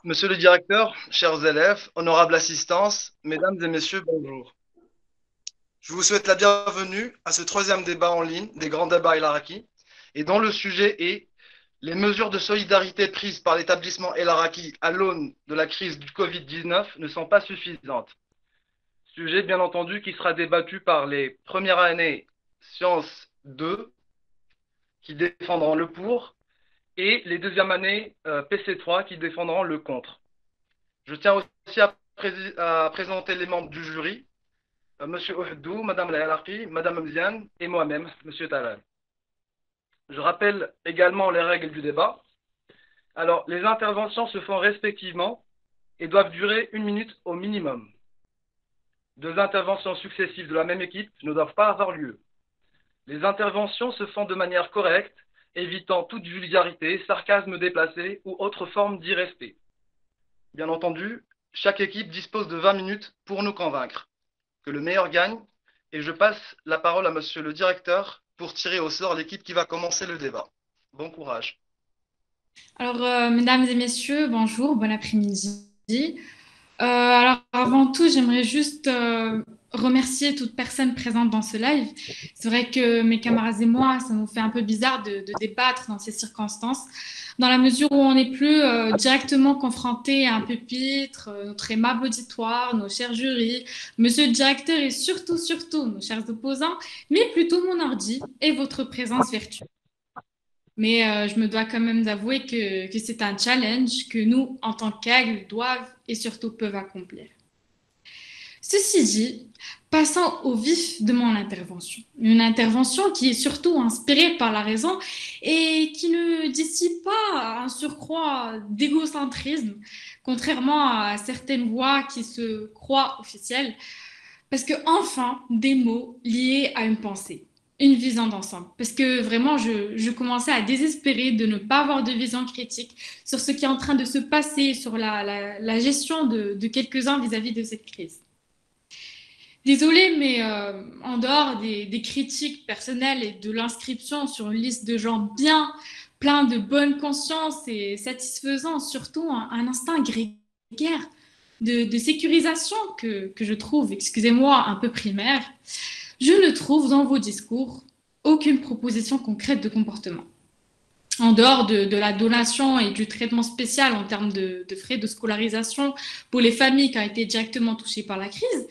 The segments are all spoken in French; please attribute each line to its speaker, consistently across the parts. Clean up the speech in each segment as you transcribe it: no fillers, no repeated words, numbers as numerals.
Speaker 1: Monsieur le directeur, chers élèves, honorable assistance, mesdames et messieurs, bonjour. Je vous souhaite la bienvenue à ce troisième débat en ligne des grands débats El Araki, et dont le sujet est les mesures de solidarité prises par l'établissement El Araki à l'aune de la crise du Covid-19 ne sont pas suffisantes. Sujet, bien entendu, qui sera débattu par les premières années Sciences 2, qui défendront le pour, et les deuxièmes années PC3, qui défendront le contre. Je tiens aussi à présenter les membres du jury, Monsieur Ouhdou, Madame Laharfi, Madame Mziane et moi-même, Monsieur Talal. Je rappelle également les règles du débat. Alors, les interventions se font respectivement et doivent durer 1 minute au minimum. Deux interventions successives de la même équipe ne doivent pas avoir lieu. Les interventions se font de manière correcte, évitant toute vulgarité, sarcasme déplacé ou autre forme d'irrespect. Bien entendu, chaque équipe dispose de 20 minutes pour nous convaincre. Que le meilleur gagne, et je passe la parole à monsieur le directeur pour tirer au sort l'équipe qui va commencer le débat. Bon courage.
Speaker 2: Alors, mesdames et messieurs, bonjour, bon après-midi. Alors, avant tout, j'aimerais juste remercier toute personne présente dans ce live. C'est vrai que mes camarades et moi, ça nous fait un peu bizarre de débattre dans ces circonstances, dans la mesure où on n'est plus directement confronté à un pupitre, notre aimable auditoire, nos chers jurys, monsieur le directeur et surtout, nos chers opposants, mais plutôt mon ordi et votre présence virtuelle. Mais je me dois quand même d'avouer que c'est un challenge que nous, en tant qu'aigles, doivent et surtout peuvent accomplir. Ceci dit, passons au vif de mon intervention. Une intervention qui est surtout inspirée par la raison et qui ne dissipe pas un surcroît d'égocentrisme, contrairement à certaines voix qui se croient officielles, parce que enfin, des mots liés à une pensée, une vision d'ensemble. Parce que vraiment, je commençais à désespérer de ne pas avoir de vision critique sur ce qui est en train de se passer, sur la gestion de quelques-uns vis-à-vis de cette crise. Désolée, mais en dehors des critiques personnelles et de l'inscription sur une liste de gens bien, plein de bonne conscience et satisfaisant, surtout un instinct grégaire de sécurisation que je trouve, excusez-moi, un peu primaire, je ne trouve dans vos discours aucune proposition concrète de comportement. En dehors de la donation et du traitement spécial en termes de frais de scolarisation pour les familles qui ont été directement touchées par la crise,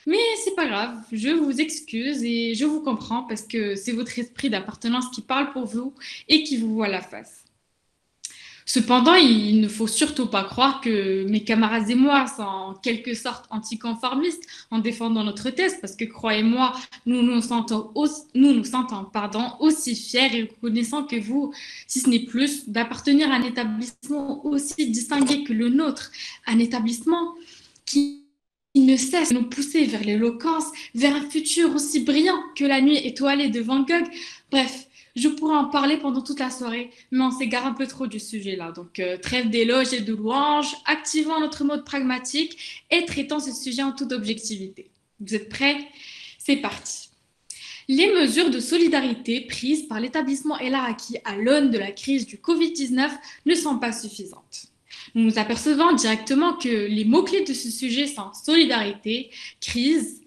Speaker 2: mais c'est pas grave, je vous excuse et je vous comprends parce que c'est votre esprit d'appartenance qui parle pour vous et qui vous voit la face. Cependant, il ne faut surtout pas croire que mes camarades et moi sont en quelque sorte anticonformistes en défendant notre thèse, parce que croyez-moi, nous nous sentons aussi fiers et reconnaissants que vous, si ce n'est plus, d'appartenir à un établissement aussi distingué que le nôtre, un établissement qui ne cesse de nous pousser vers l'éloquence, vers un futur aussi brillant que la nuit étoilée de Van Gogh. Bref, je pourrais en parler pendant toute la soirée, mais on s'égare un peu trop du sujet là. Donc, trêve d'éloges et de louanges, activons notre mode pragmatique et traitons ce sujet en toute objectivité. Vous êtes prêts? C'est parti. Les mesures de solidarité prises par l'établissement El Araki à l'aune de la crise du Covid-19 ne sont pas suffisantes. Nous nous apercevons directement que les mots-clés de ce sujet sont solidarité, crise,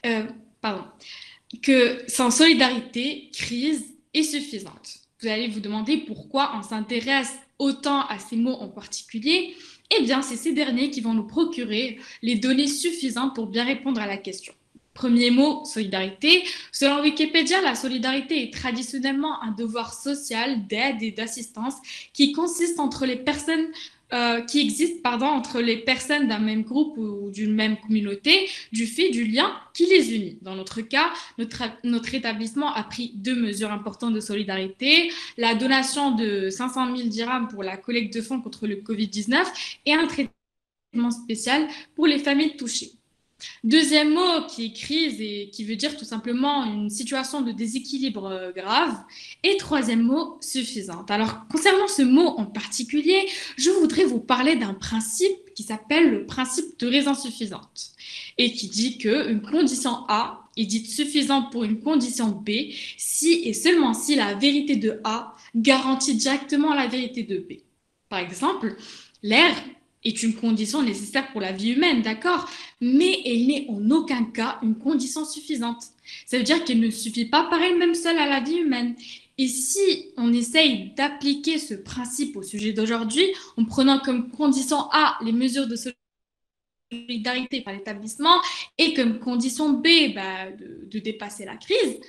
Speaker 2: euh, pardon, que sans solidarité, crise est suffisante. Vous allez vous demander pourquoi on s'intéresse autant à ces mots en particulier. Eh bien, c'est ces derniers qui vont nous procurer les données suffisantes pour bien répondre à la question. Premier mot, solidarité. Selon Wikipédia, la solidarité est traditionnellement un devoir social d'aide et d'assistance qui consiste entre les personnes qui existe entre les personnes d'un même groupe ou d'une même communauté du fait du lien qui les unit. Dans notre cas, notre établissement a pris deux mesures importantes de solidarité, la donation de 500 000 dirhams pour la collecte de fonds contre le Covid-19 et un traitement spécial pour les familles touchées. Deuxième mot qui est crise et qui veut dire tout simplement une situation de déséquilibre grave. Et troisième mot, suffisante. Alors, concernant ce mot en particulier, je voudrais vous parler d'un principe qui s'appelle le principe de raison suffisante et qui dit qu'une condition A est dite suffisante pour une condition B si et seulement si la vérité de A garantit directement la vérité de B. Par exemple, l'air est une condition nécessaire pour la vie humaine, d'accord? Mais elle n'est en aucun cas une condition suffisante. Ça veut dire qu'elle ne suffit pas par elle-même seule à la vie humaine. Et si on essaye d'appliquer ce principe au sujet d'aujourd'hui, en prenant comme condition A les mesures de solidarité par l'établissement et comme condition B de dépasser la crise,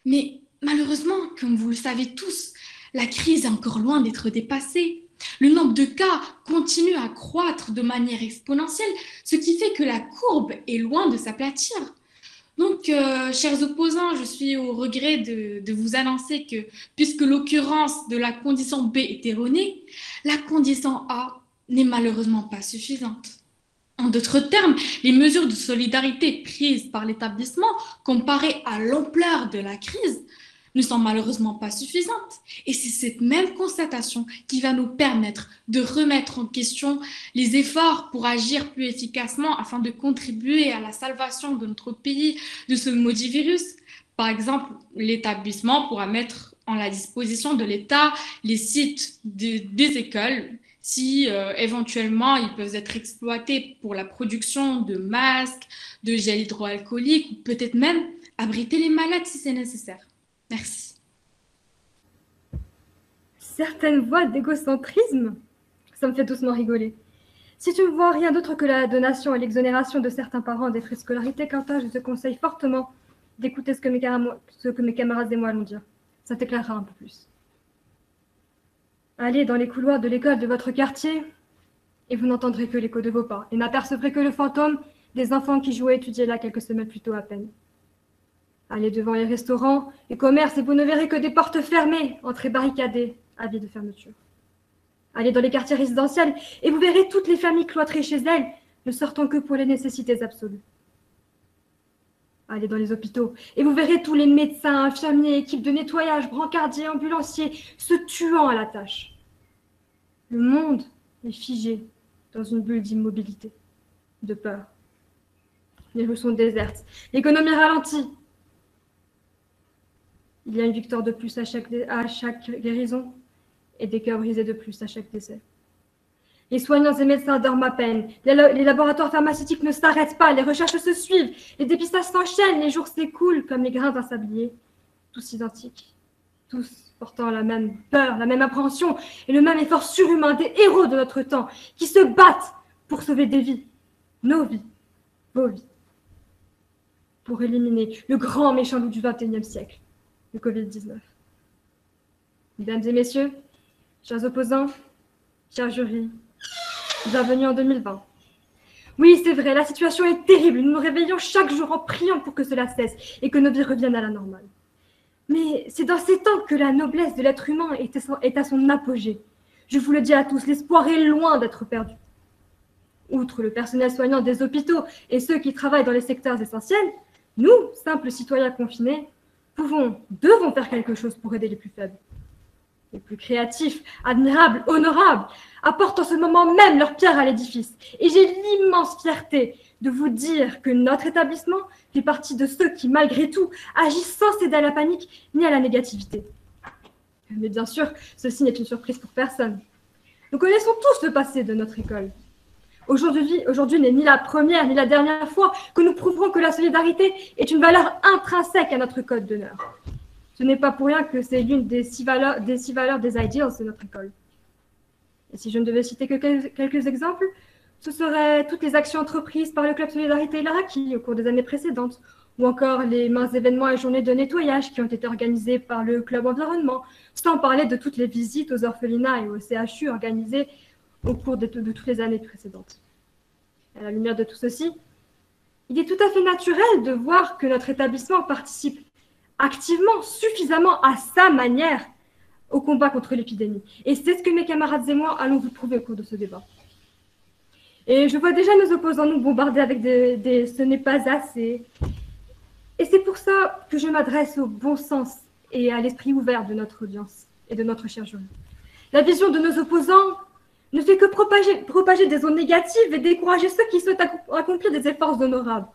Speaker 2: mais malheureusement, comme vous le savez tous, la crise est encore loin d'être dépassée. Le nombre de cas continue à croître de manière exponentielle, ce qui fait que la courbe est loin de s'aplatir. Donc, chers opposants, je suis au regret de vous annoncer que, puisque l'occurrence de la condition B est erronée, la condition A n'est malheureusement pas suffisante. En d'autres termes, les mesures de solidarité prises par l'établissement, comparées à l'ampleur de la crise, ne sont malheureusement pas suffisantes. Et c'est cette même constatation qui va nous permettre de remettre en question les efforts pour agir plus efficacement afin de contribuer à la salvation de notre pays de ce maudit virus. Par exemple, l'établissement pourra mettre en la disposition de l'État les sites des écoles si éventuellement ils peuvent être exploités pour la production de masques, de gel hydroalcoolique ou peut-être même abriter les malades si c'est nécessaire. Merci.
Speaker 3: Certaines voix d'égocentrisme, ça me fait doucement rigoler. Si tu ne vois rien d'autre que la donation et l'exonération de certains parents des frais de scolarité, Quentin, je te conseille fortement d'écouter ce que mes camarades et moi allons dire. Ça t'éclairera un peu plus. Allez dans les couloirs de l'école de votre quartier et vous n'entendrez que l'écho de vos pas et n'apercevrez que le fantôme des enfants qui jouaient et étudiaient là quelques semaines plus tôt à peine. Allez devant les restaurants, les commerces et vous ne verrez que des portes fermées, entrées barricadées, avis de fermeture. Allez dans les quartiers résidentiels et vous verrez toutes les familles cloîtrées chez elles, ne sortant que pour les nécessités absolues. Allez dans les hôpitaux et vous verrez tous les médecins, infirmiers, équipes de nettoyage, brancardiers, ambulanciers se tuant à la tâche. Le monde est figé dans une bulle d'immobilité, de peur. Les rues sont désertes, l'économie ralentit. Il y a une victoire de plus à chaque guérison et des cœurs brisés de plus à chaque décès. Les soignants et médecins dorment à peine. Les laboratoires pharmaceutiques ne s'arrêtent pas. Les recherches se suivent. Les dépistages s'enchaînent. Les jours s'écoulent comme les grains d'un sablier. Tous identiques. Tous portant la même peur, la même appréhension et le même effort surhumain des héros de notre temps qui se battent pour sauver des vies. Nos vies. Vos vies. Pour éliminer le grand méchant loup du XXIe siècle, le Covid-19. Mesdames et messieurs, chers opposants, chers jurys, bienvenue en 2020. Oui, c'est vrai, la situation est terrible. Nous nous réveillons chaque jour en priant pour que cela cesse et que nos vies reviennent à la normale. Mais c'est dans ces temps que la noblesse de l'être humain est à son apogée. Je vous le dis à tous, l'espoir est loin d'être perdu. Outre le personnel soignant des hôpitaux et ceux qui travaillent dans les secteurs essentiels, nous, simples citoyens confinés, devons faire quelque chose pour aider les plus faibles. Les plus créatifs, admirables, honorables, apportent en ce moment même leur pierre à l'édifice. Et j'ai l'immense fierté de vous dire que notre établissement fait partie de ceux qui, malgré tout, agissent sans céder à la panique ni à la négativité. Mais bien sûr, ceci n'est une surprise pour personne. Nous connaissons tous le passé de notre école. Aujourd'hui n'est ni la première ni la dernière fois que nous prouverons que la solidarité est une valeur intrinsèque à notre code d'honneur. Ce n'est pas pour rien que c'est l'une des six valeurs des ideals de notre école. Et si je ne devais citer que quelques exemples, ce seraient toutes les actions entreprises par le Club Solidarité Laraki au cours des années précédentes, ou encore les mints événements et journées de nettoyage qui ont été organisés par le Club Environnement, sans parler de toutes les visites aux orphelinats et au CHU organisées au cours de toutes les années précédentes. À la lumière de tout ceci, il est tout à fait naturel de voir que notre établissement participe activement, suffisamment à sa manière, au combat contre l'épidémie. Et c'est ce que mes camarades et moi allons vous prouver au cours de ce débat. Et je vois déjà nos opposants nous bombarder avec des ce n'est pas assez. Et c'est pour ça que je m'adresse au bon sens et à l'esprit ouvert de notre audience et de notre cher jury. La vision de nos opposants ne fait que propager des ondes négatives et décourager ceux qui souhaitent accomplir des efforts honorables.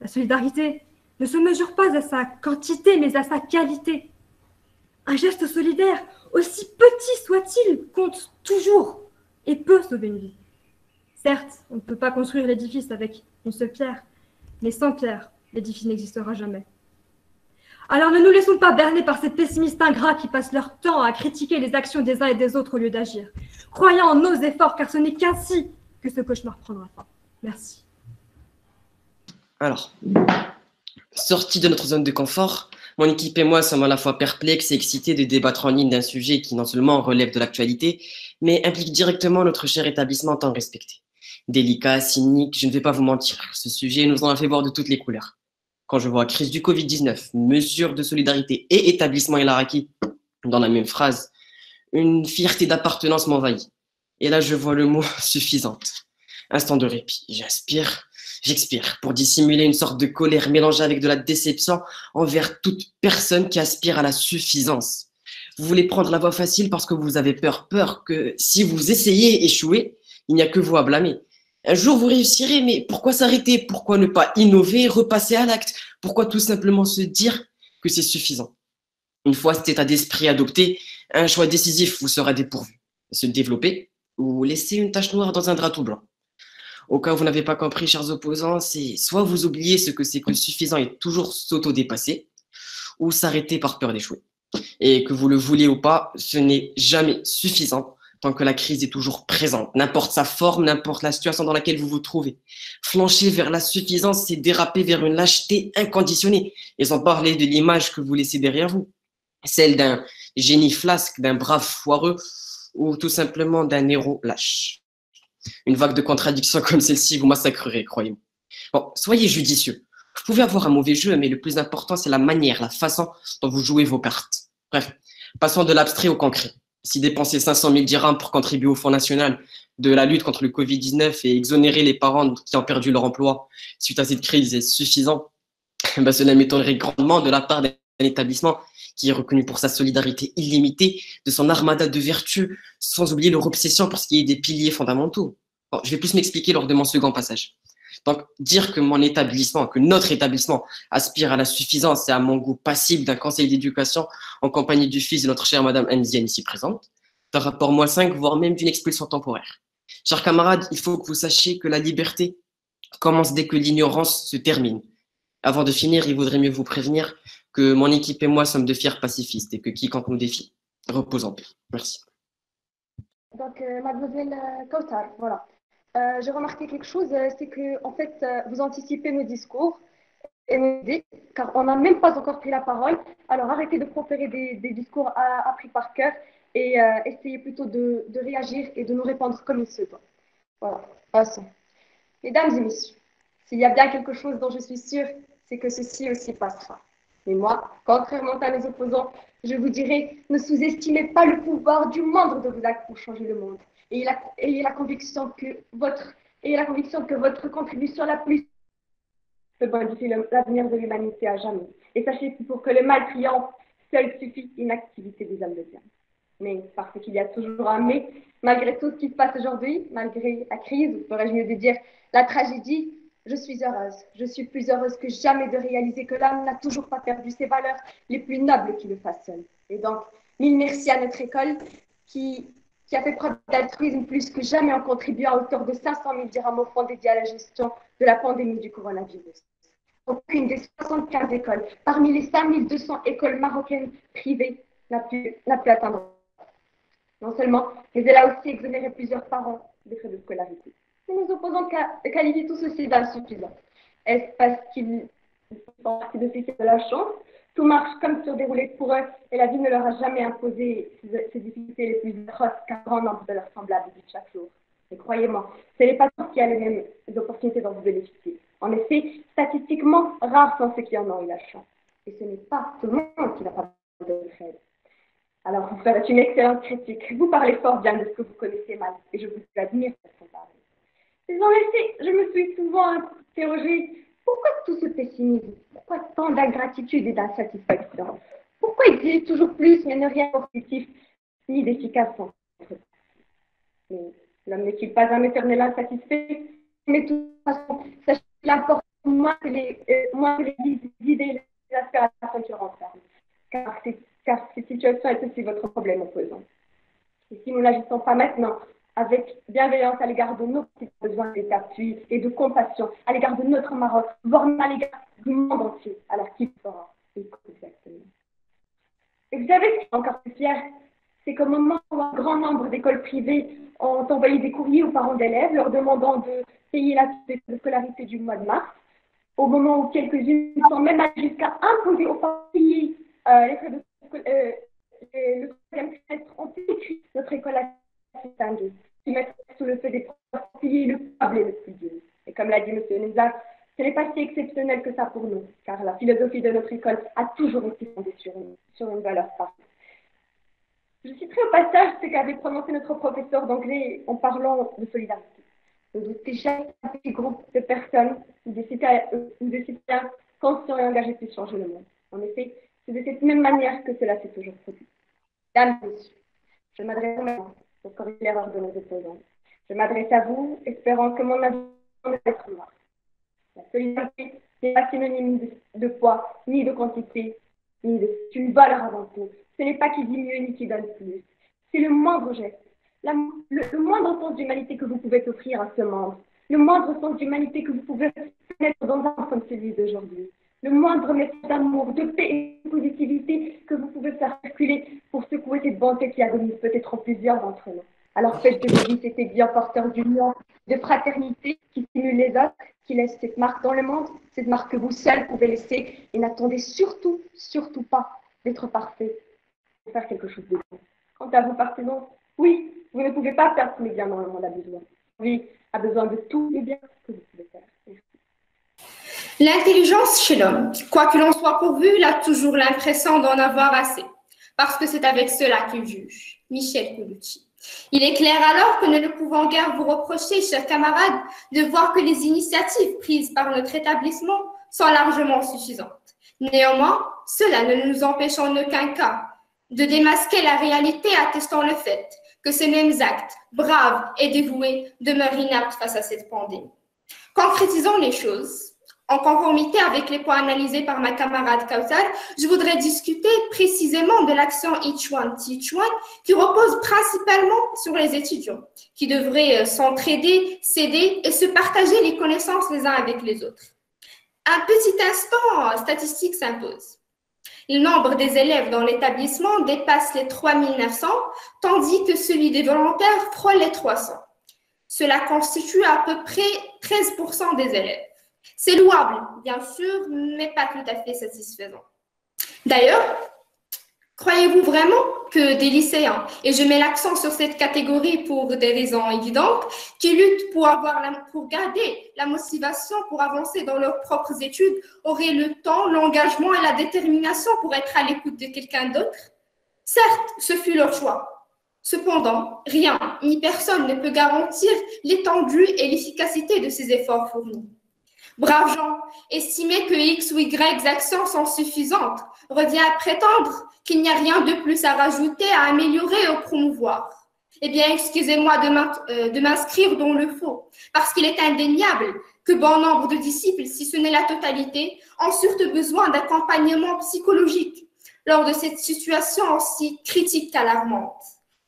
Speaker 3: La solidarité ne se mesure pas à sa quantité, mais à sa qualité. Un geste solidaire, aussi petit soit-il, compte toujours et peut sauver une vie. Certes, on ne peut pas construire l'édifice avec une seule pierre, mais sans pierre, l'édifice n'existera jamais. Alors ne nous laissons pas berner par ces pessimistes ingrats qui passent leur temps à critiquer les actions des uns et des autres au lieu d'agir, croyant en nos efforts, car ce n'est qu'ainsi que ce cauchemar prendra fin. Merci.
Speaker 4: Alors, sortis de notre zone de confort, mon équipe et moi sommes à la fois perplexes et excités de débattre en ligne d'un sujet qui non seulement relève de l'actualité, mais implique directement notre cher établissement tant respecté. Délicat, cynique, je ne vais pas vous mentir, ce sujet nous en a fait voir de toutes les couleurs. Quand je vois crise du Covid-19, mesures de solidarité et établissement El Araki dans la même phrase, une fierté d'appartenance m'envahit. Et là, je vois le mot suffisante. Instant de répit, j'expire pour dissimuler une sorte de colère mélangée avec de la déception envers toute personne qui aspire à la suffisance. Vous voulez prendre la voie facile parce que vous avez peur que si vous essayez échouer, il n'y a que vous à blâmer. Un jour, vous réussirez, mais pourquoi s'arrêter? Pourquoi ne pas innover, repasser à l'acte? Pourquoi tout simplement se dire que c'est suffisant? Une fois cet état d'esprit adopté, un choix décisif vous sera dépourvu. Se développer ou laisser une tache noire dans un drap tout blanc. Au cas où vous n'avez pas compris, chers opposants, c'est soit vous oubliez ce que c'est que suffisant et toujours s'auto-dépasser, ou s'arrêter par peur d'échouer. Et que vous le vouliez ou pas, ce n'est jamais suffisant tant que la crise est toujours présente, n'importe sa forme, n'importe la situation dans laquelle vous vous trouvez. Flancher vers la suffisance, c'est déraper vers une lâcheté inconditionnée, et sans parler de l'image que vous laissez derrière vous, celle d'un génie flasque, d'un brave foireux, ou tout simplement d'un héros lâche. Une vague de contradictions comme celle-ci vous massacrerait, croyez-moi. Bon, soyez judicieux. Vous pouvez avoir un mauvais jeu, mais le plus important, c'est la manière, la façon dont vous jouez vos cartes. Bref, passons de l'abstrait au concret. Si dépenser 500 000 dirhams pour contribuer au Fonds national de la lutte contre le Covid-19 et exonérer les parents qui ont perdu leur emploi suite à cette crise est suffisant, ben cela m'étonnerait grandement de la part d'un établissement qui est reconnu pour sa solidarité illimitée, de son armada de vertus, sans oublier leur obsession pour ce qui est des piliers fondamentaux. Bon, je vais plus m'expliquer lors de mon second passage. Donc, dire que mon établissement, que notre établissement aspire à la suffisance et à mon goût passible d'un conseil d'éducation en compagnie du fils de notre chère Madame Anziane ici présente, d'un rapport -5, voire même d'une expulsion temporaire. Chers camarades, il faut que vous sachiez que la liberté commence dès que l'ignorance se termine. Avant de finir, il vaudrait mieux vous prévenir que mon équipe et moi sommes de fiers pacifistes et que quiconque nous défie repose en paix. Merci.
Speaker 5: Donc, mademoiselle Kautar, voilà. J'ai remarqué quelque chose, c'est que en fait, vous anticipez nos discours et nos idées, car on n'a même pas encore pris la parole. Alors, arrêtez de proférer des discours appris par cœur et essayez plutôt de réagir et de nous répondre comme il se doit. Voilà, passons. Mesdames et messieurs, s'il y a bien quelque chose dont je suis sûre, c'est que ceci aussi passera. Mais moi, contrairement à mes opposants, je vous dirais, ne sous-estimez pas le pouvoir du moindre de vos actes pour changer le monde. Ayez la conviction que votre contribution la plus peut modifier l'avenir de l'humanité à jamais. Et sachez que pour que le mal triomphe, seul suffit une activité des âmes de bien. Mais parce qu'il y a toujours un mais, malgré tout ce qui se passe aujourd'hui, malgré la crise, ou ferais-je mieux de dire la tragédie, je suis heureuse. Je suis plus heureuse que jamais de réaliser que l'homme n'a toujours pas perdu ses valeurs les plus nobles qui le façonnent. Et donc, mille merci à notre école qui a fait preuve d'altruisme plus que jamais en contribuant à hauteur de 500 000 dirhams au fonds dédié à la gestion de la pandémie du coronavirus. Aucune des 75 écoles, parmi les 5200 écoles marocaines privées, n'a pu atteindre. Non seulement, mais elle a aussi exonéré plusieurs parents des frais de scolarité. Et nos opposants qualifient tout ceci d'insuffisant. Est-ce parce qu'ils font partie de ceux qui ont de la chance? Tout marche comme sur des roulettes pour eux et la vie ne leur a jamais imposé ces difficultés les plus atroces qu'un grand nombre de leurs semblables vivent chaque jour. Et croyez-moi, ce n'est pas tous qui ont les mêmes opportunités dont vous bénéficiez. En effet, statistiquement, rares sont ceux qui en ont eu la chance. Et ce n'est pas tout le monde qui n'a pas de aide. Alors, vous faites une excellente critique. Vous parlez fort bien de ce que vous connaissez mal et je vous admire pour ce parler. Mais en effet, je me suis souvent interrogée, pourquoi tout ce pessimisme? Pourquoi tant d'ingratitude et d'insatisfaction? Pourquoi exiger toujours plus mais ne rien de positif ni d'efficace? Mais l'homme n'est-il pas un éternel insatisfait? Mais de toute façon, sachez qu'il importe moins que les idées et les aspirations qui le renferment. Car cette situation est aussi votre problème opposant. Et si nous n'agissons pas maintenant, avec bienveillance à l'égard de nos petits besoins d'appui et de compassion, à l'égard de notre Maroc, voire à l'égard du monde entier. Alors qui fera exactement. Et vous savez ce qui est encore plus fier, c'est qu'au moment où un grand nombre d'écoles privées ont envoyé des courriers aux parents d'élèves leur demandant de payer la scolarité du mois de mars, au moment où quelques-unes sont même allées jusqu'à imposer aux parents de payer les frais de le troisième trimestre, on peut écrire notre école à distinguer, qui mettent sous le feu des profs payer le câble le plus dur. Et comme l'a dit M. Nizar, ce n'est pas si exceptionnel que ça pour nous, car la philosophie de notre école a toujours été fondée sur une valeur parfaite. Je citerai au passage ce qu'avait prononcé notre professeur d'anglais en parlant de solidarité. Ne doutez jamais qu'un petit groupe de personnes ou de citoyens conscients et engagés puissent changer le monde. En effet, c'est de cette même manière que cela s'est toujours produit. Mesdames et messieurs, je m'adresse maintenant pour corriger l'erreur de nos opposants. Je m'adresse à vous, espérant que mon avis ne va être noir. La solidarité n'est pas synonyme de poids, ni de quantité, c'est une valeur avant tout. Ce n'est pas qui dit mieux ni qui donne plus. C'est le moindre geste, le moindre sens d'humanité que vous pouvez offrir à ce monde, le moindre sens d'humanité que vous pouvez mettre dans un monde comme celui d'aujourd'hui, le moindre message d'amour, de paix et de positivité que vous pouvez faire circuler pour secouer cette bonté qui agonise peut-être en plusieurs d'entre nous. Alors faites de vos vies cet aiguillon porteur d'union, de fraternité qui stimule les autres, qui laisse cette marque dans le monde, cette marque que vous seul pouvez laisser, et n'attendez surtout, surtout pas d'être parfait pour faire quelque chose de bon. Quant à vous, partisans, oui, vous ne pouvez pas faire tous les biens dont le monde a besoin. Oui, a besoin de tous les biens que vous pouvez faire. Merci.
Speaker 6: L'intelligence chez l'homme, quoi que l'on soit pourvu, il a toujours l'impression d'en avoir assez, parce que c'est avec cela qu'il juge. Michel Colucci. Il est clair alors que nous ne pouvons guère vous reprocher, chers camarades, de voir que les initiatives prises par notre établissement sont largement suffisantes. Néanmoins, cela ne nous empêche en aucun cas de démasquer la réalité attestant le fait que ces mêmes actes, braves et dévoués, demeurent inaptes face à cette pandémie. Concrétisons les choses. En conformité avec les points analysés par ma camarade Kautar, je voudrais discuter précisément de l'action Each One Teach One qui repose principalement sur les étudiants, qui devraient s'entraider, s'aider et se partager les connaissances les uns avec les autres. Un petit instant statistique s'impose. Le nombre des élèves dans l'établissement dépasse les 3900, tandis que celui des volontaires frôle les 300. Cela constitue à peu près 13% des élèves. C'est louable, bien sûr, mais pas tout à fait satisfaisant. D'ailleurs, croyez-vous vraiment que des lycéens, et je mets l'accent sur cette catégorie pour des raisons évidentes, qui luttent pour garder la motivation pour avancer dans leurs propres études, auraient le temps, l'engagement et la détermination pour être à l'écoute de quelqu'un d'autre? Certes, ce fut leur choix. Cependant, rien ni personne ne peut garantir l'étendue et l'efficacité de ces efforts fournis. Braves gens, estimer que X ou Y actions sont suffisantes revient à prétendre qu'il n'y a rien de plus à rajouter, à améliorer ou promouvoir. Eh bien, excusez-moi de m'inscrire dans le faux, parce qu'il est indéniable que bon nombre de disciples, si ce n'est la totalité, ont surtout besoin d'accompagnement psychologique lors de cette situation aussi critique qu'alarmante.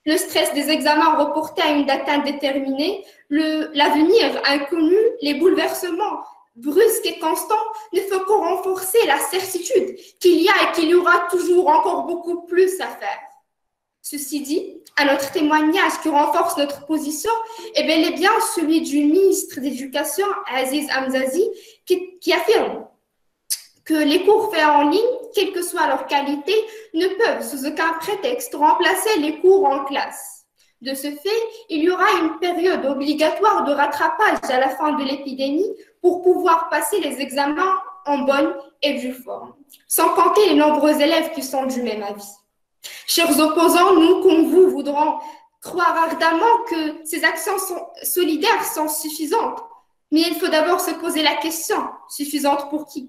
Speaker 6: Le stress des examens reportés à une date indéterminée, l'avenir inconnu, les bouleversements brusques et constants ne font que renforcer la certitude qu'il y a et qu'il y aura toujours encore beaucoup plus à faire. Ceci dit, un autre témoignage qui renforce notre position est bel et bien celui du ministre d'Éducation, Aziz Hamzazi, qui affirme que les cours faits en ligne, quelle que soit leur qualité, ne peuvent sous aucun prétexte remplacer les cours en classe. De ce fait, il y aura une période obligatoire de rattrapage à la fin de l'épidémie pour pouvoir passer les examens en bonne et due forme, sans compter les nombreux élèves qui sont du même avis. Chers opposants, nous, comme vous, voudrons croire ardemment que ces actions solidaires sont suffisantes, mais il faut d'abord se poser la question, suffisante pour qui?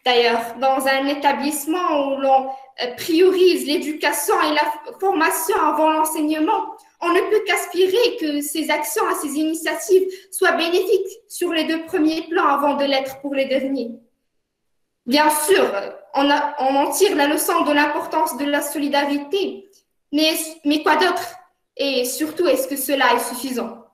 Speaker 6: D'ailleurs, dans un établissement où l'on priorise l'éducation et la formation avant l'enseignement, on ne peut qu'aspirer que ces actions et ces initiatives soient bénéfiques sur les deux premiers plans avant de l'être pour les derniers. Bien sûr, on en tire la leçon de l'importance de la solidarité, mais quoi d'autre? Et surtout, est-ce que cela est suffisant?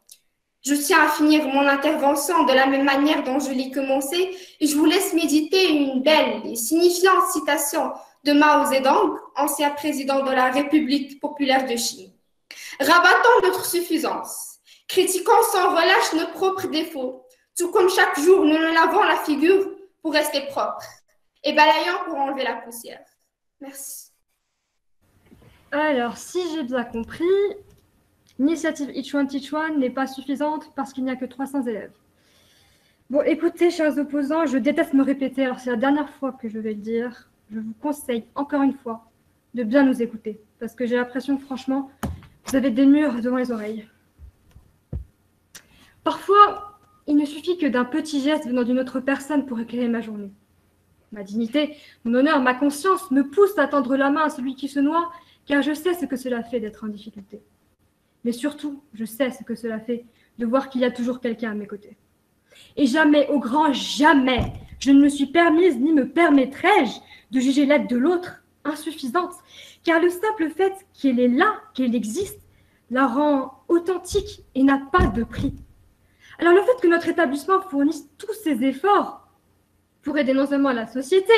Speaker 6: Je tiens à finir mon intervention de la même manière dont je l'ai commencé et je vous laisse méditer une belle et signifiante citation de Mao Zedong, ancien président de la République populaire de Chine. Rabattons notre suffisance, critiquons sans relâche nos propres défauts, tout comme chaque jour nous nous lavons la figure pour rester propre et balayons pour enlever la poussière. Merci.
Speaker 3: Alors, si j'ai bien compris, l'initiative Each One Teach One n'est pas suffisante parce qu'il n'y a que 300 élèves. Bon, écoutez, chers opposants, je déteste me répéter, alors c'est la dernière fois que je vais le dire. Je vous conseille, encore une fois, de bien nous écouter, parce que j'ai l'impression, franchement, vous avez des murs devant les oreilles. Parfois, il ne suffit que d'un petit geste venant d'une autre personne pour éclairer ma journée. Ma dignité, mon honneur, ma conscience me poussent à tendre la main à celui qui se noie, car je sais ce que cela fait d'être en difficulté. Mais surtout, je sais ce que cela fait de voir qu'il y a toujours quelqu'un à mes côtés. Et jamais, au grand jamais, je ne me suis permise ni me permettrai-je de juger l'aide de l'autre insuffisante, car le simple fait qu'elle est là, qu'elle existe, la rend authentique et n'a pas de prix. Alors le fait que notre établissement fournisse tous ces efforts pour aider non seulement la société,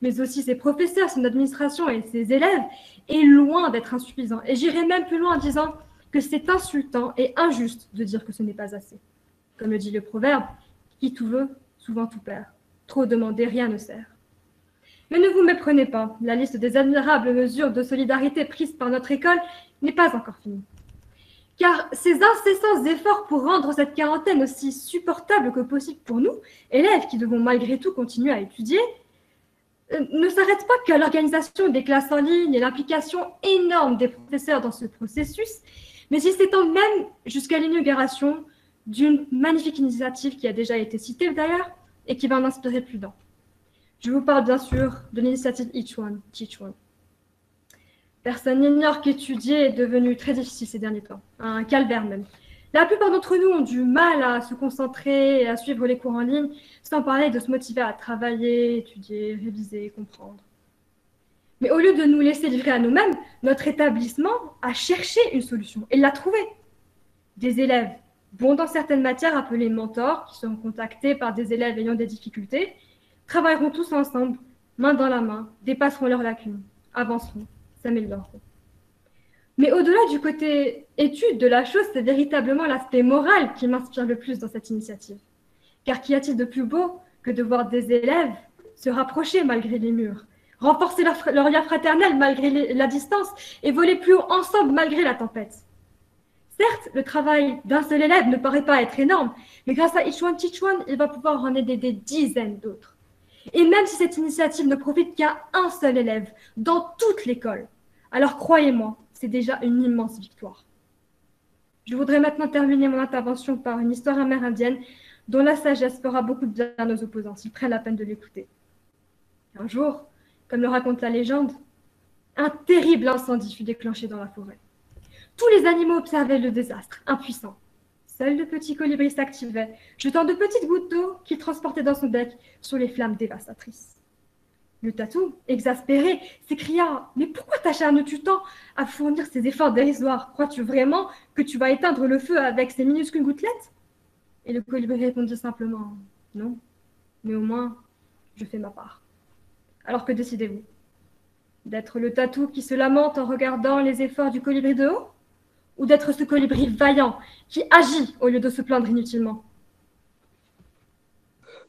Speaker 3: mais aussi ses professeurs, son administration et ses élèves, est loin d'être insuffisant. Et j'irai même plus loin en disant que c'est insultant et injuste de dire que ce n'est pas assez. Comme le dit le proverbe, qui tout veut, souvent tout perd. Trop demander, rien ne sert. Mais ne vous méprenez pas, la liste des admirables mesures de solidarité prises par notre école n'est pas encore finie. Car ces incessants efforts pour rendre cette quarantaine aussi supportable que possible pour nous, élèves qui devons malgré tout continuer à étudier, ne s'arrêtent pas qu'à l'organisation des classes en ligne et l'implication énorme des professeurs dans ce processus, mais ils s'étendent même jusqu'à l'inauguration d'une magnifique initiative qui a déjà été citée d'ailleurs et qui va en inspirer plus d'un. Je vous parle bien sûr de l'initiative Each One Teach One. Personne n'ignore qu'étudier est devenu très difficile ces derniers temps, un calvaire même. La plupart d'entre nous ont du mal à se concentrer et à suivre les cours en ligne, sans parler de se motiver à travailler, étudier, réviser, comprendre. Mais au lieu de nous laisser livrer à nous-mêmes, notre établissement a cherché une solution et l'a trouvée. Des élèves bons dans certaines matières appelés mentors, qui seront contactés par des élèves ayant des difficultés, travailleront tous ensemble, main dans la main, dépasseront leurs lacunes, avanceront, s'amélioreront. Mais au-delà du côté étude de la chose, c'est véritablement l'aspect moral qui m'inspire le plus dans cette initiative. Car qu'y a-t-il de plus beau que de voir des élèves se rapprocher malgré les murs, renforcer leur lien fraternel malgré la distance et voler plus haut ensemble malgré la tempête. Certes, le travail d'un seul élève ne paraît pas être énorme, mais grâce à Each One Teach One, il va pouvoir en aider des dizaines d'autres. Et même si cette initiative ne profite qu'à un seul élève dans toute l'école, alors croyez-moi, c'est déjà une immense victoire. Je voudrais maintenant terminer mon intervention par une histoire amérindienne dont la sagesse fera beaucoup de bien à nos opposants s'ils prennent la peine de l'écouter. Un jour, comme le raconte la légende, un terrible incendie fut déclenché dans la forêt. Tous les animaux observaient le désastre, impuissants. Seul le petit colibri s'activait, jetant de petites gouttes d'eau qu'il transportait dans son bec sur les flammes dévastatrices. Le tatou, exaspéré, s'écria « Mais pourquoi t'acharnes-tu tant à fournir ces efforts dérisoires? Crois-tu vraiment que tu vas éteindre le feu avec ces minuscules gouttelettes ?» Et le colibri répondit simplement « Non, mais au moins, je fais ma part. » Alors que décidez-vous? D'être le tatou qui se lamente en regardant les efforts du colibri de haut? Ou d'être ce colibri vaillant qui agit au lieu de se plaindre inutilement?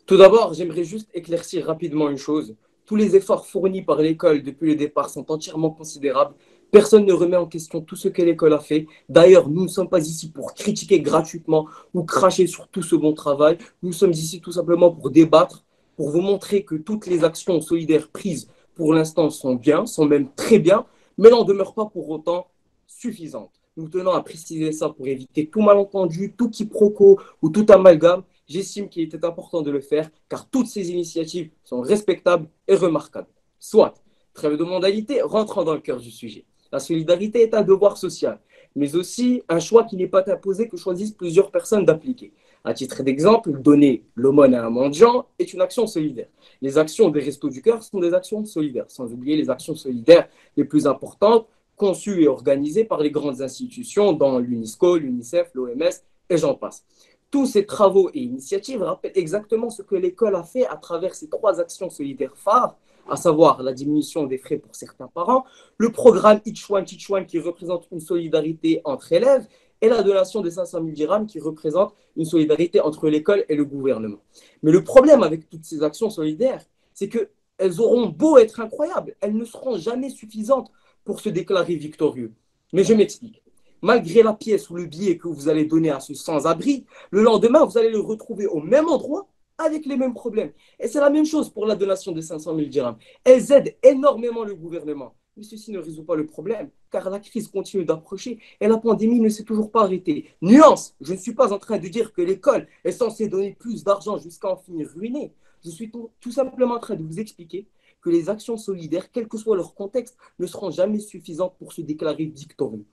Speaker 7: Tout d'abord, j'aimerais juste éclaircir rapidement une chose. Tous les efforts fournis par l'école depuis le départ sont entièrement considérables. Personne ne remet en question tout ce que l'école a fait. D'ailleurs, nous ne sommes pas ici pour critiquer gratuitement ou cracher sur tout ce bon travail. Nous sommes ici tout simplement pour débattre, pour vous montrer que toutes les actions solidaires prises pour l'instant sont bien, sont même très bien, mais n'en demeurent pas pour autant suffisantes. Nous tenons à préciser ça pour éviter tout malentendu, tout quiproquo ou tout amalgame. J'estime qu'il était important de le faire car toutes ces initiatives sont respectables et remarquables. Soit, trêve de modalité, rentrant dans le cœur du sujet. La solidarité est un devoir social, mais aussi un choix qui n'est pas imposé que choisissent plusieurs personnes d'appliquer. À titre d'exemple, donner l'aumône à un mendiant est une action solidaire. Les actions des Restos du Cœur sont des actions solidaires, sans oublier les actions solidaires les plus importantes conçus et organisés par les grandes institutions, dans l'UNESCO, l'UNICEF, l'OMS, et j'en passe. Tous ces travaux et initiatives rappellent exactement ce que l'école a fait à travers ces 3 actions solidaires phares, à savoir la diminution des frais pour certains parents, le programme Each One Teach One qui représente une solidarité entre élèves, et la donation de 500 000 dirhams qui représente une solidarité entre l'école et le gouvernement. Mais le problème avec toutes ces actions solidaires, c'est qu'elles auront beau être incroyables, elles ne seront jamais suffisantes pour se déclarer victorieux. Mais je m'explique. Malgré la pièce ou le billet que vous allez donner à ce sans-abri, le lendemain, vous allez le retrouver au même endroit avec les mêmes problèmes. Et c'est la même chose pour la donation de 500 000 dirhams. Elles aident énormément le gouvernement. Mais ceci ne résout pas le problème, car la crise continue d'approcher et la pandémie ne s'est toujours pas arrêtée. Nuance, je ne suis pas en train de dire que l'école est censée donner plus d'argent jusqu'à en finir ruinée. Je suis tout simplement en train de vous expliquer que les actions solidaires, quel que soit leur contexte, ne seront jamais suffisantes pour se déclarer victorieux.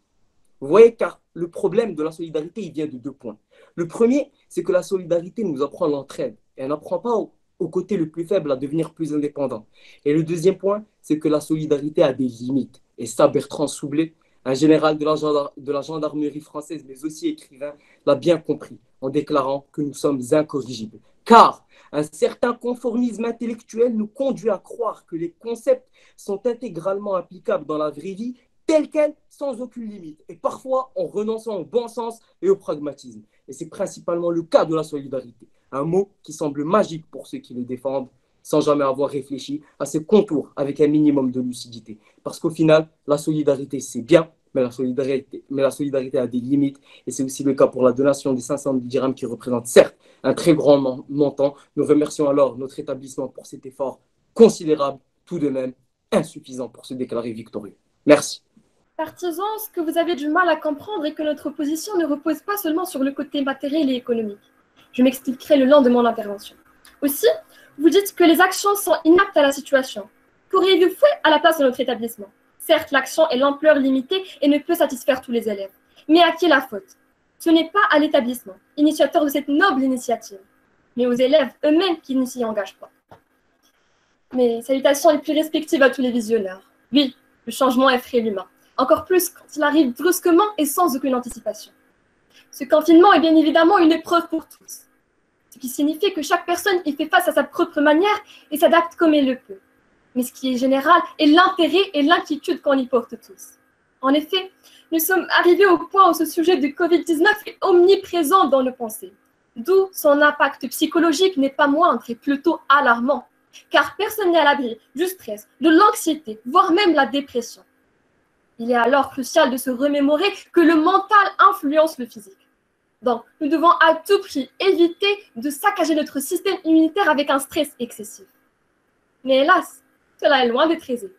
Speaker 7: Vous voyez, car le problème de la solidarité, il vient de 2 points. Le premier, c'est que la solidarité nous apprend l'entraide. Et elle n'apprend pas au côté le plus faible à devenir plus indépendant. Et le deuxième point, c'est que la solidarité a des limites. Et ça, Bertrand Soublé, un général de la gendarmerie française, mais aussi écrivain, l'a bien compris en déclarant que nous sommes incorrigibles. Car un certain conformisme intellectuel nous conduit à croire que les concepts sont intégralement applicables dans la vraie vie, telle quelle, sans aucune limite, et parfois en renonçant au bon sens et au pragmatisme. Et c'est principalement le cas de la solidarité, un mot qui semble magique pour ceux qui le défendent, sans jamais avoir réfléchi à ses contours avec un minimum de lucidité. Parce qu'au final, la solidarité, c'est bien, mais la solidarité a des limites, et c'est aussi le cas pour la donation des 500 dirhams qui représente certes un très grand montant. Nous remercions alors notre établissement pour cet effort considérable, tout de même insuffisant pour se déclarer victorieux. Merci.
Speaker 3: Partisans, ce que vous avez du mal à comprendre est que notre position ne repose pas seulement sur le côté matériel et économique. Je m'expliquerai le long de mon intervention. Aussi, vous dites que les actions sont inaptes à la situation. Qu'auriez-vous fait à la place de notre établissement? Certes, l'action est l'ampleur limitée et ne peut satisfaire tous les élèves. Mais à qui la faute? Ce n'est pas à l'établissement, initiateur de cette noble initiative, mais aux élèves eux-mêmes qui ne s'y engagent pas. Mes salutations les plus respectives à tous les visionneurs. Oui, le changement effraie l'humain. Encore plus quand il arrive brusquement et sans aucune anticipation. Ce confinement est bien évidemment une épreuve pour tous, ce qui signifie que chaque personne y fait face à sa propre manière et s'adapte comme elle le peut. Mais ce qui est général est l'intérêt et l'inquiétude qu'on y porte tous. En effet, nous sommes arrivés au point où ce sujet du Covid-19 est omniprésent dans nos pensées, d'où son impact psychologique n'est pas moindre et plutôt alarmant, car personne n'est à l'abri du stress, de l'anxiété, voire même la dépression. Il est alors crucial de se remémorer que le mental influence le physique. Donc, nous devons à tout prix éviter de saccager notre système immunitaire avec un stress excessif. Mais hélas, cela est loin d'être aisé,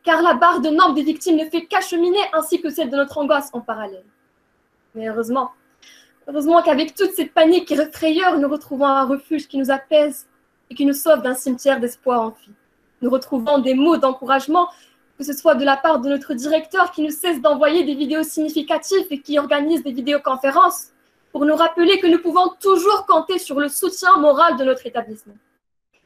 Speaker 3: car la barre de nombre des victimes ne fait qu'acheminer ainsi que celle de notre angoisse en parallèle. Mais heureusement qu'avec toute cette panique et frayeur, nous retrouvons un refuge qui nous apaise et qui nous sauve d'un cimetière d'espoir enfui. Nous retrouvons des mots d'encouragement, que ce soit de la part de notre directeur qui ne cesse d'envoyer des vidéos significatives et qui organise des vidéoconférences pour nous rappeler que nous pouvons toujours compter sur le soutien moral de notre établissement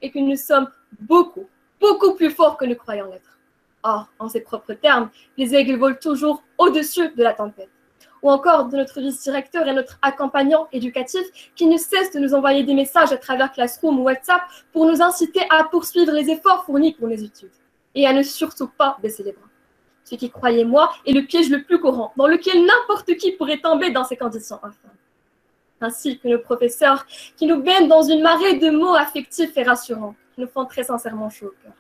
Speaker 3: et que nous sommes beaucoup plus forts que nous croyons l'être. Or, en ses propres termes, les aigles volent toujours au-dessus de la tempête. Ou encore de notre vice-directeur et notre accompagnant éducatif qui ne cesse de nous envoyer des messages à travers Classroom ou WhatsApp pour nous inciter à poursuivre les efforts fournis pour les études et à ne surtout pas baisser les bras. Ce qui, croyez-moi, est le piège le plus courant dans lequel n'importe qui pourrait tomber dans ces conditions infâmes. Ainsi que nos professeurs qui nous baignent dans une marée de mots affectifs et rassurants qui nous font très sincèrement chaud au cœur.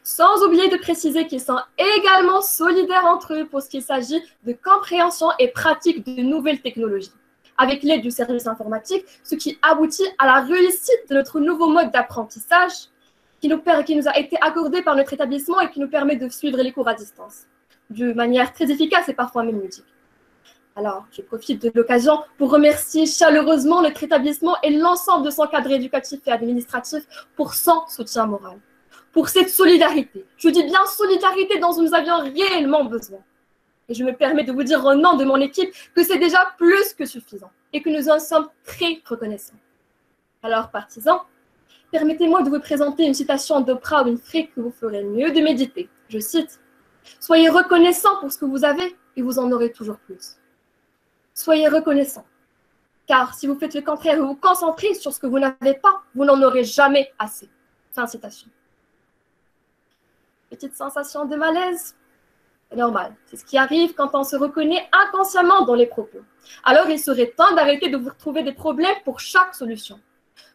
Speaker 3: Sans oublier de préciser qu'ils sont également solidaires entre eux pour ce qu'il s'agit de compréhension et pratique de nouvelles technologies, avec l'aide du service informatique, ce qui aboutit à la réussite de notre nouveau mode d'apprentissage qui nous a été accordé par notre établissement et qui nous permet de suivre les cours à distance, de manière très efficace et parfois même ludique. Alors, je profite de l'occasion pour remercier chaleureusement notre établissement et l'ensemble de son cadre éducatif et administratif pour son soutien moral, pour cette solidarité. Je dis bien solidarité dont nous avions réellement besoin. Et je me permets de vous dire au nom de mon équipe que c'est déjà plus que suffisant et que nous en sommes très reconnaissants. Alors, partisans, permettez-moi de vous présenter une citation d'Oprah Winfrey que vous ferez mieux de méditer. Je cite: Soyez reconnaissants pour ce que vous avez et vous en aurez toujours plus. Soyez reconnaissants, car si vous faites le contraire et vous concentrez sur ce que vous n'avez pas, vous n'en aurez jamais assez. Fin de citation. Petite sensation de malaise? C'est normal, c'est ce qui arrive quand on se reconnaît inconsciemment dans les propos. Alors il serait temps d'arrêter de vous trouver des problèmes pour chaque solution.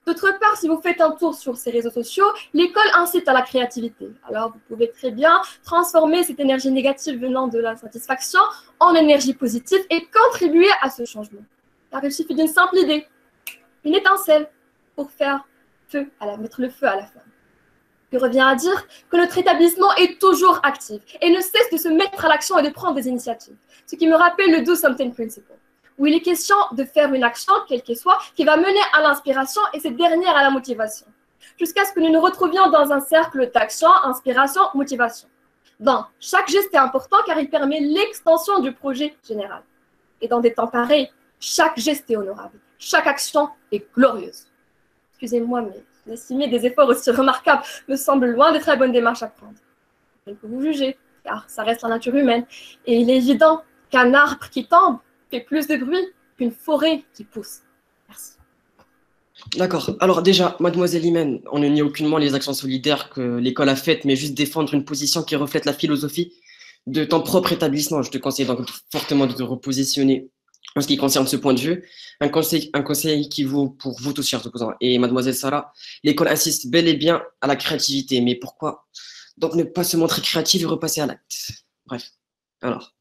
Speaker 3: D'autre part, si vous faites un tour sur ces réseaux sociaux, l'école incite à la créativité. Alors vous pouvez très bien transformer cette énergie négative venant de l'insatisfaction en énergie positive et contribuer à ce changement. Car il suffit d'une simple idée, une étincelle, pour faire mettre le feu à la flamme. Je reviens à dire que notre établissement est toujours actif et ne cesse de se mettre à l'action et de prendre des initiatives. Ce qui me rappelle le Do Something Principle, où il est question de faire une action, quelle qu'elle soit, qui va mener à l'inspiration et cette dernière à la motivation, jusqu'à ce que nous nous retrouvions dans un cercle d'action, inspiration, motivation. Donc, chaque geste est important car il permet l'extension du projet général. Et dans des temps pareils, chaque geste est honorable, chaque action est glorieuse. Excusez-moi, mais estimer des efforts aussi remarquables me semble loin des très bonnes démarches à prendre. Je ne peux vous juger, car ça reste la nature humaine. Et il est évident qu'un arbre qui tombe fait plus de bruit qu'une forêt qui pousse. Merci.
Speaker 4: D'accord. Alors déjà, mademoiselle Imen, on ne nie aucunement les actions solidaires que l'école a faites, mais juste défendre une position qui reflète la philosophie de ton propre établissement. Je te conseille donc fortement de te repositionner en ce qui concerne ce point de vue. Un conseil qui vaut pour vous tous, chers opposants. Et mademoiselle Sarah, l'école insiste bel et bien à la créativité. Mais pourquoi donc ne pas se montrer créative et repasser à l'acte? Bref, alors.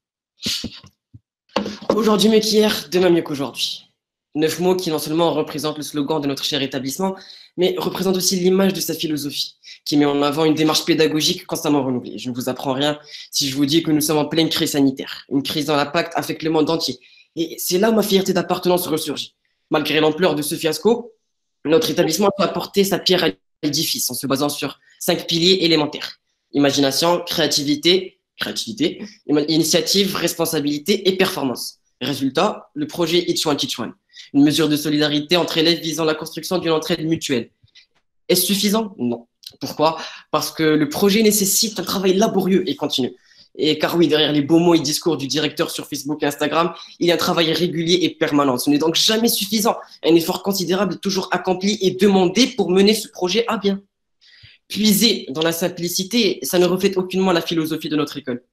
Speaker 4: Aujourd'hui mieux qu'hier, demain mieux qu'aujourd'hui. 9 mots qui non seulement représentent le slogan de notre cher établissement, mais représentent aussi l'image de sa philosophie, qui met en avant une démarche pédagogique constamment renouvelée. Je ne vous apprends rien si je vous dis que nous sommes en pleine crise sanitaire. Une crise dans l'impact affecte le monde entier. Et c'est là où ma fierté d'appartenance ressurgit. Malgré l'ampleur de ce fiasco, notre établissement peut apporter sa pierre à l'édifice en se basant sur 5 piliers élémentaires. Imagination, créativité, initiative, responsabilité et performance. Résultat, le projet Each One Teach One, une mesure de solidarité entre élèves visant la construction d'une entraide mutuelle. Est-ce suffisant? Non. Pourquoi? Parce que le projet nécessite un travail laborieux et continu. Et car oui, derrière les beaux mots et discours du directeur sur Facebook et Instagram, il y a un travail régulier et permanent. Ce n'est donc jamais suffisant. Un effort considérable est toujours accompli et demandé pour mener ce projet à bien. Puiser dans la simplicité, ça ne reflète aucunement la philosophie de notre école.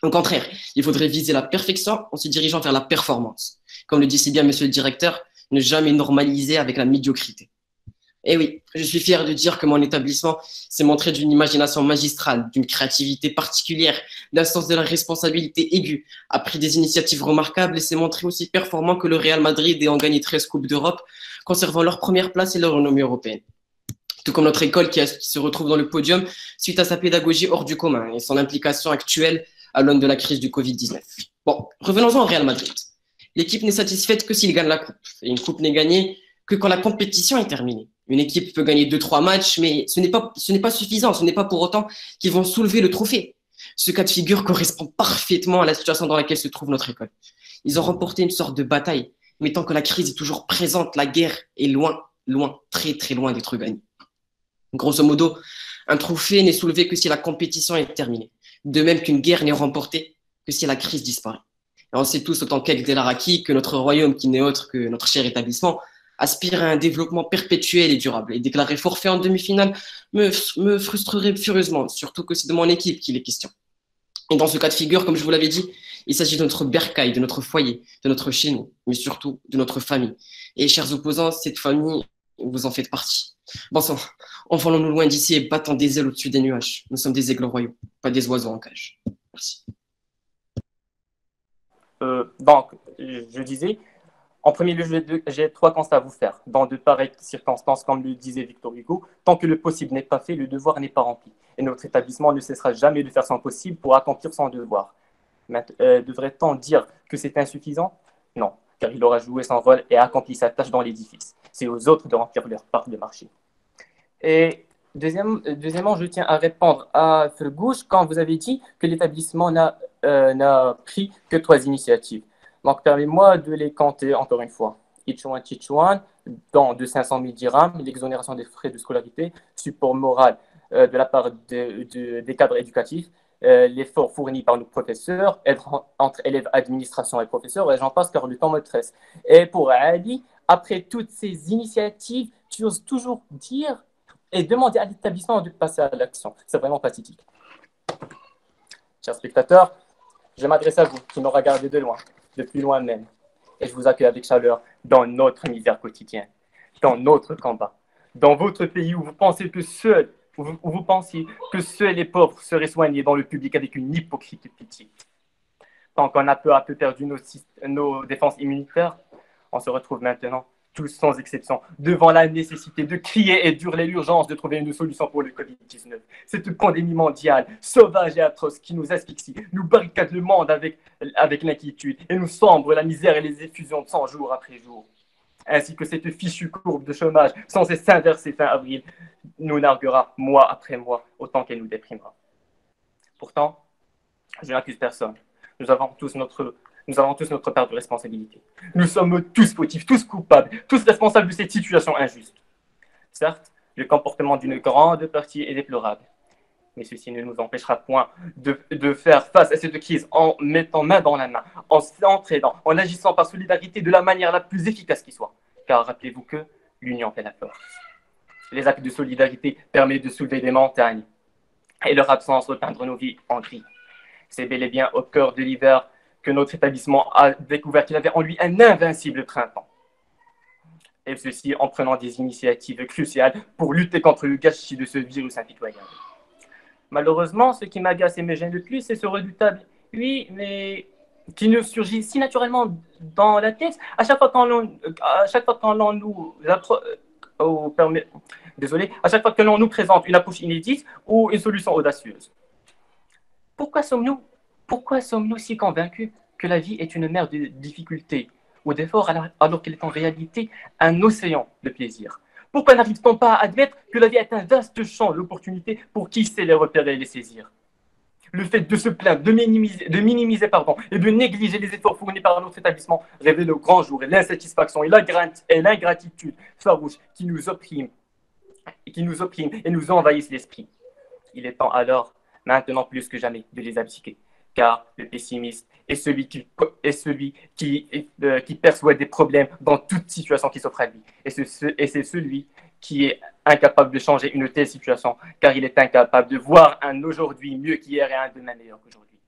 Speaker 4: Au contraire, il faudrait viser la perfection en se dirigeant vers la performance. Comme le dit si bien monsieur le directeur, ne jamais normaliser avec la médiocrité. Et oui, je suis fier de dire que mon établissement s'est montré d'une imagination magistrale, d'une créativité particulière, d'un sens de la responsabilité aiguë, a pris des initiatives remarquables et s'est montré aussi performant que le Real Madrid ayant gagné 13 Coupes d'Europe, conservant leur première place et leur renommée européenne. Tout comme notre école qui se retrouve dans le podium suite à sa pédagogie hors du commun et son implication actuelle à l'aune de la crise du Covid-19. Bon, revenons-en au Real Madrid. L'équipe n'est satisfaite que s'il gagne la coupe. Et une coupe n'est gagnée que quand la compétition est terminée. Une équipe peut gagner 2-3 matchs, mais ce n'est pas suffisant. Ce n'est pas pour autant qu'ils vont soulever le trophée. Ce cas de figure correspond parfaitement à la situation dans laquelle se trouve notre école. Ils ont remporté une sorte de bataille, mais tant que la crise est toujours présente, la guerre est loin, très très loin d'être gagnée. Grosso modo, un trophée n'est soulevé que si la compétition est terminée. De même qu'une guerre n'est remportée que si la crise disparaît. Et on sait tous, autant qu'Aix Delaraki, que notre royaume, qui n'est autre que notre cher établissement, aspire à un développement perpétuel et durable. Et déclarer forfait en demi-finale me frustrerait furieusement, surtout que c'est de mon équipe qu'il est question. Et dans ce cas de figure, comme je vous l'avais dit, il s'agit de notre bercail, de notre foyer, de notre chez nous, mais surtout de notre famille. Et chers opposants, cette famille, vous en faites partie. Bon sang, envolons-nous loin d'ici et battons des ailes au-dessus des nuages. Nous sommes des aigles royaux, pas des oiseaux en cage. Merci.
Speaker 7: Donc, je disais, en premier lieu, j'ai 3 constats à vous faire. Dans de pareilles circonstances, comme le disait Victor Hugo, tant que le possible n'est pas fait, le devoir n'est pas rempli. Et notre établissement ne cessera jamais de faire son possible pour accomplir son devoir. Devrait-on dire que c'est insuffisant? Non, car il aura joué son rôle et accompli sa tâche dans l'édifice. C'est aux autres de remplir leur part de marché. Et deuxièmement, je tiens à répondre à Fergouche quand vous avez dit que l'établissement n'a pris que 3 initiatives. Donc, permettez-moi de les compter encore une fois. Each One Teach One, dans de 500 000 dirhams, l'exonération des frais de scolarité, support moral de la part des cadres éducatifs
Speaker 8: l'effort fourni par nos professeurs, entre élèves, administration et professeurs, et j'en passe car le temps me presse. Et pour Ali, après toutes ces initiatives, tu oses toujours dire et demander à l'établissement de passer à l'action. C'est vraiment pathétique. Chers spectateurs, je m'adresse à vous qui me regardez de loin, de plus loin même, et je vous accueille avec chaleur dans notre misère quotidienne, dans notre combat, dans votre pays où vous pensez que vous pensiez que seuls les pauvres seraient soignés dans le public avec une hypocrite pitié. Tant qu'on a peu à peu perdu nos défenses immunitaires, on se retrouve maintenant, tous sans exception, devant la nécessité de crier et d'hurler l'urgence de trouver une solution pour le Covid-19. Cette pandémie mondiale, sauvage et atroce, qui nous asphyxie, nous barricade le monde avec l'inquiétude et nous sombre la misère et les effusions de sang jour après jour. Ainsi que cette fichue courbe de chômage sans cesse s'inverser fin avril nous narguera mois après mois autant qu'elle nous déprimera. Pourtant, je n'accuse personne. Nous avons tous notre part de responsabilité. Nous sommes tous fautifs, tous coupables, tous responsables de cette situation injuste. Certes, le comportement d'une grande partie est déplorable, mais ceci ne nous empêchera point de faire face à cette crise en mettant main dans la main, en s'entraidant, en agissant par solidarité de la manière la plus efficace qui soit. Car rappelez-vous que l'union fait la force. Les actes de solidarité permettent de soulever des montagnes et leur absence repeindre nos vies en gris. C'est bel et bien au cœur de l'hiver que notre établissement a découvert qu'il avait en lui un invincible printemps. Et ceci en prenant des initiatives cruciales pour lutter contre le gâchis de ce virus impitoyable. Malheureusement, ce qui m'agace et me gêne le plus, c'est ce redoutable « oui, mais » qui nous surgit si naturellement dans la tête à chaque fois que l'on nous présente une approche inédite ou une solution audacieuse. Pourquoi sommes-nous si convaincus que la vie est une mer de difficultés ou d'efforts alors qu'elle est en réalité un océan de plaisir? Pourquoi n'arrive-t-on pas à admettre que la vie est un vaste champ d'opportunités pour qui sait les repérer et les saisir? Le fait de se plaindre, de minimiser et de négliger les efforts fournis par notre établissement révèle au grand jour l'insatisfaction et l'ingratitude farouche qui nous oppriment et nous envahissent l'esprit. Il est temps alors, maintenant plus que jamais, de les abdiquer. Car le pessimiste est celui qui perçoit des problèmes dans toute situation qui s'offre à lui. Et c'est celui qui est incapable de changer une telle situation, car il est incapable de voir un aujourd'hui mieux qu'hier et un demain meilleur qu'aujourd'hui.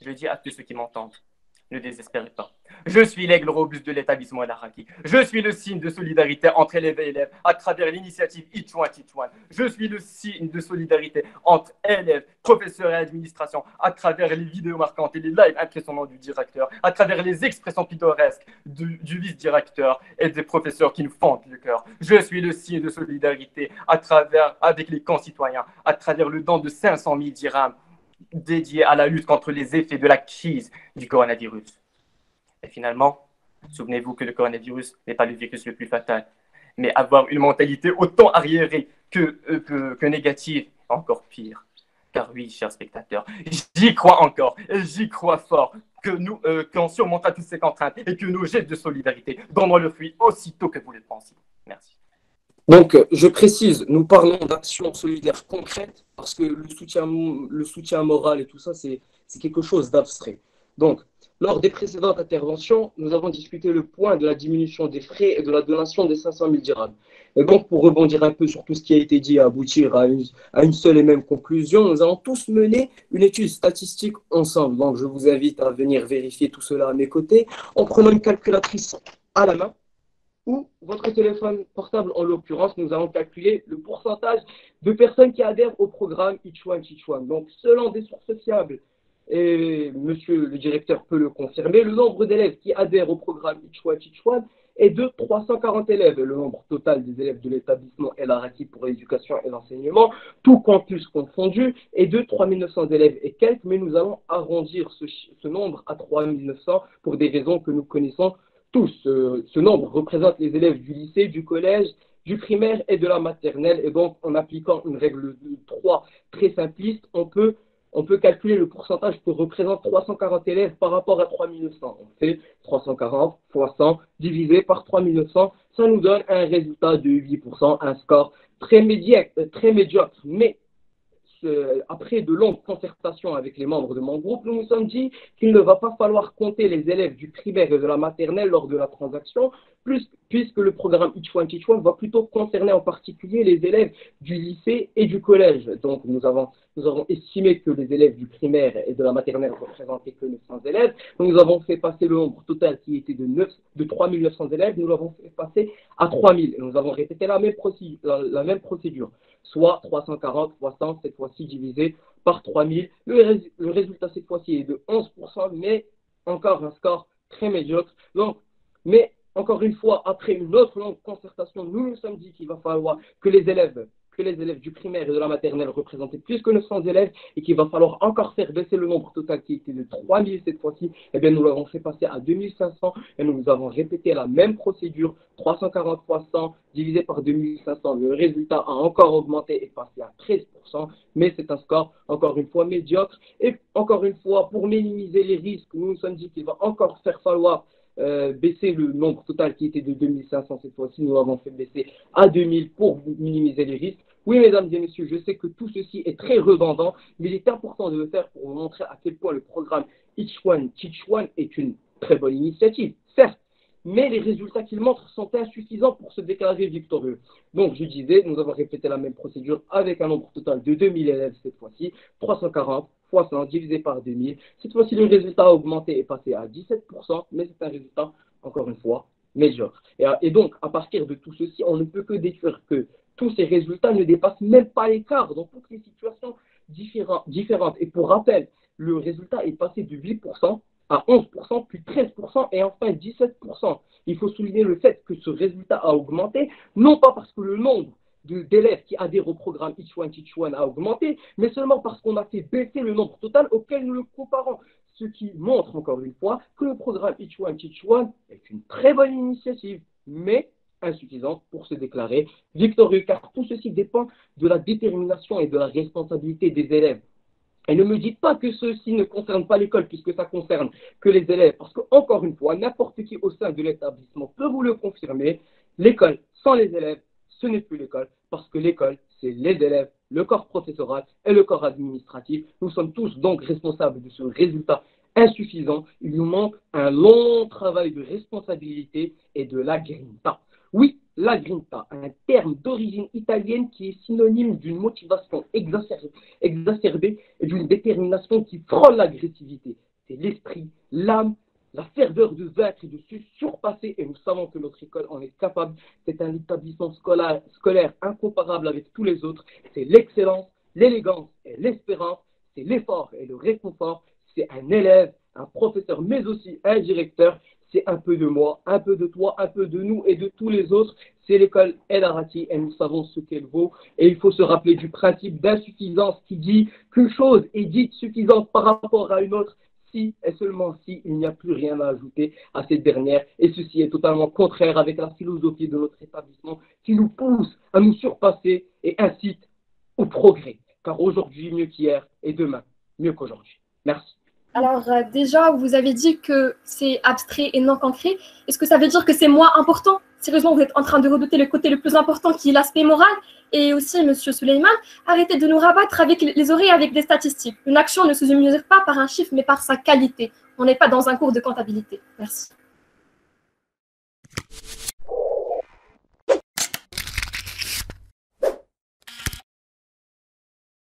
Speaker 8: Je dis à tous ceux qui m'entendent, ne désespérez pas. Je suis l'aigle robuste de l'établissement El Araki. Je suis le signe de solidarité entre élèves et élèves à travers l'initiative Each One Teach One. Je suis le signe de solidarité entre élèves, professeurs et administration à travers les vidéos marquantes et les lives impressionnants du directeur, à travers les expressions pittoresques du vice-directeur et des professeurs qui nous fendent le cœur. Je suis le signe de solidarité avec les concitoyens, à travers le don de 500 000 dirhams dédié à la lutte contre les effets de la crise du coronavirus. Et finalement, souvenez-vous que le coronavirus n'est pas le virus le plus fatal, mais avoir une mentalité autant arriérée que négative, encore pire. Car oui, chers spectateurs, j'y crois encore, et j'y crois fort, qu'on surmontera toutes ces contraintes et que nos gestes de solidarité donneront le fruit aussitôt que vous le pensiez. Merci.
Speaker 7: Donc, je précise, nous parlons d'actions solidaires concrètes parce que le soutien moral et tout ça, c'est quelque chose d'abstrait. Donc, lors des précédentes interventions, nous avons discuté le point de la diminution des frais et de la donation des 500 000 dirhams. Et donc, pour rebondir un peu sur tout ce qui a été dit et aboutir à une seule et même conclusion, nous allons tous mener une étude statistique ensemble. Donc, je vous invite à venir vérifier tout cela à mes côtés en prenant une calculatrice à la main ou votre téléphone portable. En l'occurrence, nous allons calculer le pourcentage de personnes qui adhèrent au programme Each One Teach One. Donc, selon des sources fiables, et monsieur le directeur peut le confirmer, le nombre d'élèves qui adhèrent au programme Each One Teach One est de 340 élèves. Et le nombre total des élèves de l'établissement El Araki pour l'éducation et l'enseignement, tout campus confondu, est de 3900 élèves et quelques, mais nous allons arrondir ce nombre à 3900 pour des raisons que nous connaissons tous. Ce nombre représente les élèves du lycée, du collège, du primaire et de la maternelle. Et donc, en appliquant une règle de 3 très simpliste, on peut calculer le pourcentage que représente 340 élèves par rapport à 3900. On fait 340 fois 100 divisé par 3900. Ça nous donne un résultat de 8%, un score très médiocre. Mais après de longues concertations avec les membres de mon groupe, nous nous sommes dit qu'il ne va pas falloir compter les élèves du primaire et de la maternelle lors de la transaction, puisque le programme Each One Teach One va plutôt concerner en particulier les élèves du lycée et du collège. Donc nous avons estimé que les élèves du primaire et de la maternelle représentaient que 900 élèves. Donc, nous avons fait passer le nombre total qui était de 3 900 élèves, nous l'avons fait passer à 3 000. Et nous avons répété la même procédure, soit 340 fois 100, cette fois-ci divisé par 3 000. Le résultat cette fois-ci est de 11%, mais encore un score très médiocre. Donc, mais encore une fois, après une autre longue concertation, nous nous sommes dit qu'il va falloir que les élèves du primaire et de la maternelle représentaient plus que 900 élèves et qu'il va falloir encore faire baisser le nombre total qui était de 3 000 cette fois-ci. Eh bien, nous l'avons fait passer à 2 500 et nous avons répété la même procédure, 340 fois 100 divisé par 2 500. Le résultat a encore augmenté et passé à 13%, mais c'est un score encore une fois médiocre. Et encore une fois, pour minimiser les risques, nous nous sommes dit qu'il va encore faire falloir baisser le nombre total qui était de 2500 cette fois-ci, nous l'avons fait baisser à 2000 pour minimiser les risques. Oui, mesdames et messieurs, je sais que tout ceci est très redondant, mais il est important de le faire pour vous montrer à quel point le programme Each One Teach One est une très bonne initiative, certes, mais les résultats qu'il montre sont insuffisants pour se déclarer victorieux. Donc, je disais, nous avons répété la même procédure avec un nombre total de 2000 élèves cette fois-ci, 340 fois 100 divisé par 2000. Cette fois-ci, le résultat a augmenté et passé à 17%, mais c'est un résultat, encore une fois, médiocre. Et donc, à partir de tout ceci, on ne peut que déduire que tous ces résultats ne dépassent même pas l'écart dans toutes les situations différentes. Et pour rappel, le résultat est passé de 8% à 11%, puis 13% et enfin 17%. Il faut souligner le fait que ce résultat a augmenté, non pas parce que le nombre d'élèves qui adhèrent au programme Each One Teach One a augmenté, mais seulement parce qu'on a fait baisser le nombre total auquel nous le comparons. Ce qui montre encore une fois que le programme Each One Teach One est une très bonne initiative, mais insuffisante pour se déclarer victorieux, car tout ceci dépend de la détermination et de la responsabilité des élèves. Et ne me dites pas que ceci ne concerne pas l'école, puisque ça concerne que les élèves. Parce qu'encore une fois, n'importe qui au sein de l'établissement peut vous le confirmer, l'école sans les élèves, ce n'est plus l'école. Parce que l'école, c'est les élèves, le corps professoral et le corps administratif. Nous sommes tous donc responsables de ce résultat insuffisant. Il nous manque un long travail de responsabilité et de la grinta. Oui, la grinta, un terme d'origine italienne qui est synonyme d'une motivation exacerbée et d'une détermination qui frôle l'agressivité. C'est l'esprit, l'âme, la ferveur de vaincre et de se surpasser, et nous savons que notre école en est capable. C'est un établissement scolaire incomparable avec tous les autres. C'est l'excellence, l'élégance et l'espérance, c'est l'effort et le réconfort. C'est un élève, un professeur, mais aussi un directeur. C'est un peu de moi, un peu de toi, un peu de nous et de tous les autres. C'est l'école El Arati et nous savons ce qu'elle vaut. Et il faut se rappeler du principe d'insuffisance qui dit qu'une chose est dite suffisante par rapport à une autre si et seulement si il n'y a plus rien à ajouter à cette dernière. Et ceci est totalement contraire avec la philosophie de notre établissement qui nous pousse à nous surpasser et incite au progrès. Car aujourd'hui mieux qu'hier et demain mieux qu'aujourd'hui. Merci.
Speaker 3: Alors déjà, vous avez dit que c'est abstrait et non concret. Est-ce que ça veut dire que c'est moins important? Sérieusement, vous êtes en train de redouter le côté le plus important qui est l'aspect moral. Et aussi, Monsieur Suleiman, arrêtez de nous rabattre avec les oreilles avec des statistiques. Une action ne se mesure pas par un chiffre, mais par sa qualité. On n'est pas dans un cours de comptabilité. Merci.